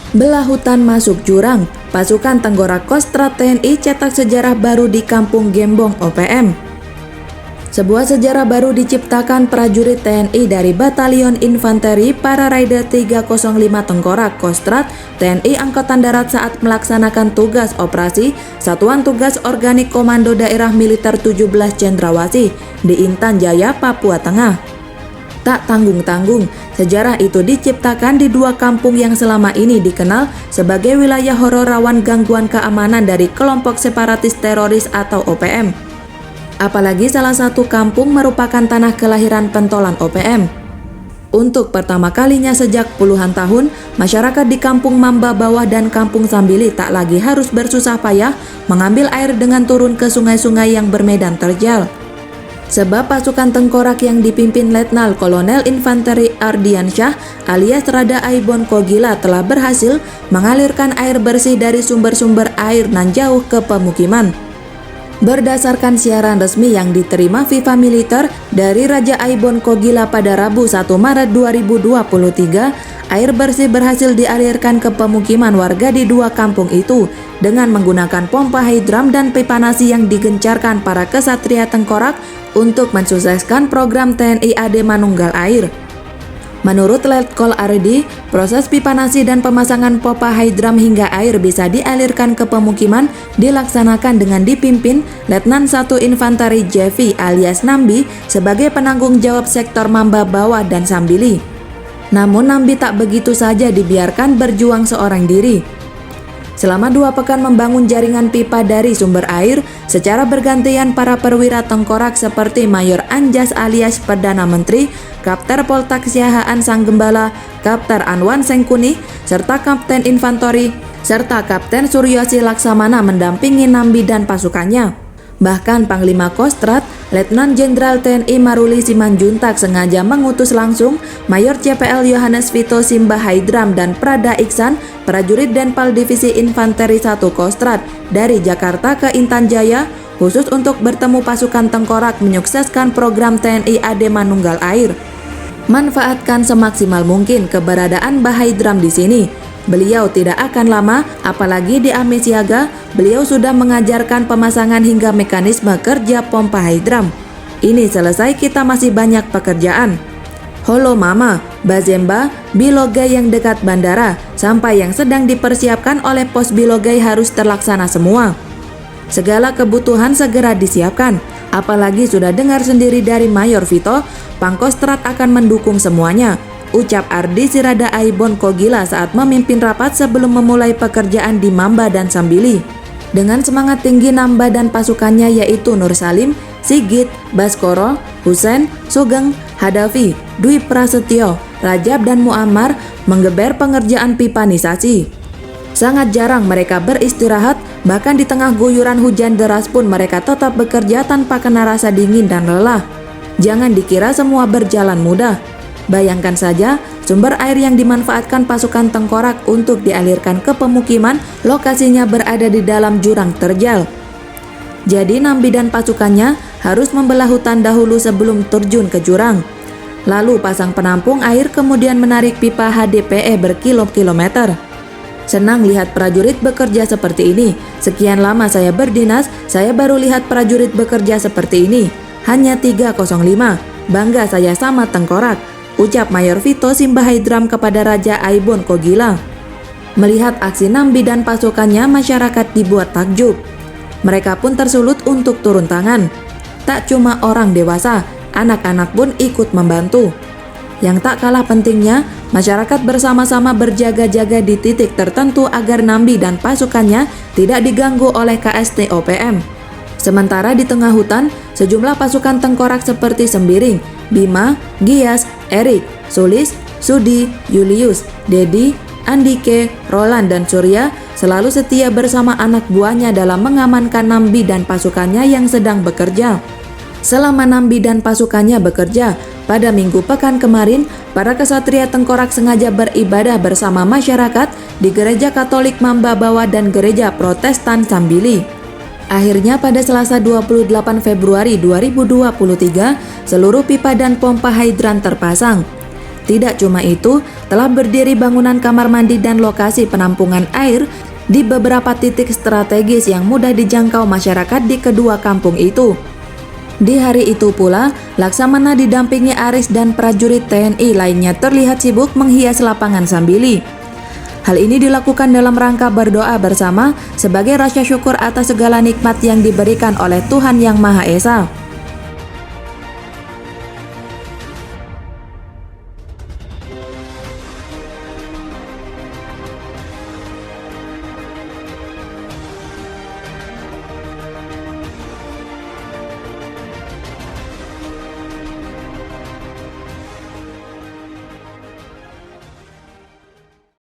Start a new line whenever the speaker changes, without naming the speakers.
Belah hutan masuk jurang, pasukan Tengkorak Kostrad TNI cetak sejarah baru di Kampung Gembong OPM. Sebuah sejarah baru diciptakan prajurit TNI dari Batalion Infanteri Pararider 305 Tengkorak Kostrad TNI Angkatan Darat saat melaksanakan tugas operasi Satuan Tugas Organik Komando Daerah Militer 17 Cendrawasih di Intan Jaya, Papua Tengah. Tak tanggung-tanggung, sejarah itu diciptakan di dua kampung yang selama ini dikenal sebagai wilayah horor rawan gangguan keamanan dari kelompok separatis teroris atau OPM. Apalagi salah satu kampung merupakan tanah kelahiran pentolan OPM. Untuk pertama kalinya sejak puluhan tahun, masyarakat di Kampung Mamba Bawah dan Kampung Sambili tak lagi harus bersusah payah mengambil air dengan turun ke sungai-sungai yang bermedan terjal. Sebab pasukan Tengkorak yang dipimpin Letnan Kolonel Infanteri Ardiansyah alias Rada Aibon Kogila telah berhasil mengalirkan air bersih dari sumber-sumber air nan jauh ke pemukiman. Berdasarkan siaran resmi yang diterima FIFA Militer dari Raja Aibon Kogila pada Rabu 1 Maret 2023, air bersih berhasil dialirkan ke pemukiman warga di dua kampung itu dengan menggunakan pompa hidram dan pipa nasi yang digencarkan para kesatria Tengkorak untuk mensukseskan program TNI AD Manunggal Air. Menurut Letkol Ardi, proses pipa nasi dan pemasangan pompa hidram hingga air bisa dialirkan ke pemukiman dilaksanakan dengan dipimpin Letnan 1 Infanteri Jevi alias Nambi sebagai penanggung jawab sektor Mamba Bawah dan Sambili. Namun Nambi tak begitu saja dibiarkan berjuang seorang diri. Selama 2 pekan membangun jaringan pipa dari sumber air, secara bergantian para perwira Tengkorak seperti Mayor Anjas alias Perdana Menteri, Kapter Poltaksiahaan Sang Gembala, Kapter Anwan Sengkuni, serta Kapten Infantori, serta Kapten Suryosi Laksamana mendampingi Nambi dan pasukannya. Bahkan Panglima Kostrad, Letnan Jenderal TNI Maruli Simanjuntak sengaja mengutus langsung Mayor CPL Yohanes Vito Simbahaidram dan Prada Iksan, prajurit Denpal Divisi Infanteri 1 Kostrad dari Jakarta ke Intan Jaya khusus untuk bertemu pasukan Tengkorak menyukseskan program TNI AD Manunggal Air. Manfaatkan semaksimal mungkin keberadaan Bahaidram di sini. Beliau tidak akan lama, apalagi di Amesiaga, beliau sudah mengajarkan pemasangan hingga mekanisme kerja pompa hidram. Ini selesai, kita masih banyak pekerjaan. Holo Mama, Bazemba, Bilogai yang dekat bandara, sampai yang sedang dipersiapkan oleh pos Bilogai harus terlaksana semua. Segala kebutuhan segera disiapkan, apalagi sudah dengar sendiri dari Mayor Vito, Pangkostrat akan mendukung semuanya. Ucap Ardi Sirada Aibon Kogila saat memimpin rapat sebelum memulai pekerjaan di Mamba dan Sambili. Dengan semangat tinggi Namba dan pasukannya yaitu Nur Salim, Sigit, Baskoro, Husen, Sugeng, Hadafi, Dwi Prasetyo, Rajab dan Muammar menggeber pengerjaan pipanisasi. Sangat jarang mereka beristirahat, bahkan di tengah guyuran hujan deras pun mereka tetap bekerja tanpa kena rasa dingin dan lelah. Jangan dikira semua berjalan mudah. Bayangkan saja, sumber air yang dimanfaatkan pasukan Tengkorak untuk dialirkan ke pemukiman, lokasinya berada di dalam jurang terjal. Jadi Nambi dan pasukannya harus membelah hutan dahulu sebelum terjun ke jurang. Lalu pasang penampung air kemudian menarik pipa HDPE berkilo-kilometer. Senang lihat prajurit bekerja seperti ini. Sekian lama saya berdinas, saya baru lihat prajurit bekerja seperti ini. Hanya 305. Bangga saya sama Tengkorak, ucap Mayor Vito Simbahaidram kepada Raja Aibon Kogila. Melihat aksi Nambi dan pasukannya, masyarakat dibuat takjub. Mereka pun tersulut untuk turun tangan. Tak cuma orang dewasa, anak-anak pun ikut membantu. Yang tak kalah pentingnya, masyarakat bersama-sama berjaga-jaga di titik tertentu agar Nambi dan pasukannya tidak diganggu oleh KST OPM. Sementara di tengah hutan, sejumlah pasukan Tengkorak seperti Sembiring, Bima, Gias, Erik, Sulis, Sudi, Julius, Dedi, Andike, Roland, dan Surya selalu setia bersama anak buahnya dalam mengamankan Nambi dan pasukannya yang sedang bekerja. Selama Nambi dan pasukannya bekerja, pada minggu pekan kemarin, para kesatria Tengkorak sengaja beribadah bersama masyarakat di Gereja Katolik Mamba Bawah dan Gereja Protestan Sambili. Akhirnya pada Selasa 28 Februari 2023, seluruh pipa dan pompa hidran terpasang. Tidak cuma itu, telah berdiri bangunan kamar mandi dan lokasi penampungan air di beberapa titik strategis yang mudah dijangkau masyarakat di kedua kampung itu. Di hari itu pula, Laksamana didampingi Aris dan prajurit TNI lainnya terlihat sibuk menghias lapangan Sambili. Hal ini dilakukan dalam rangka berdoa bersama sebagai rasa syukur atas segala nikmat yang diberikan oleh Tuhan Yang Maha Esa.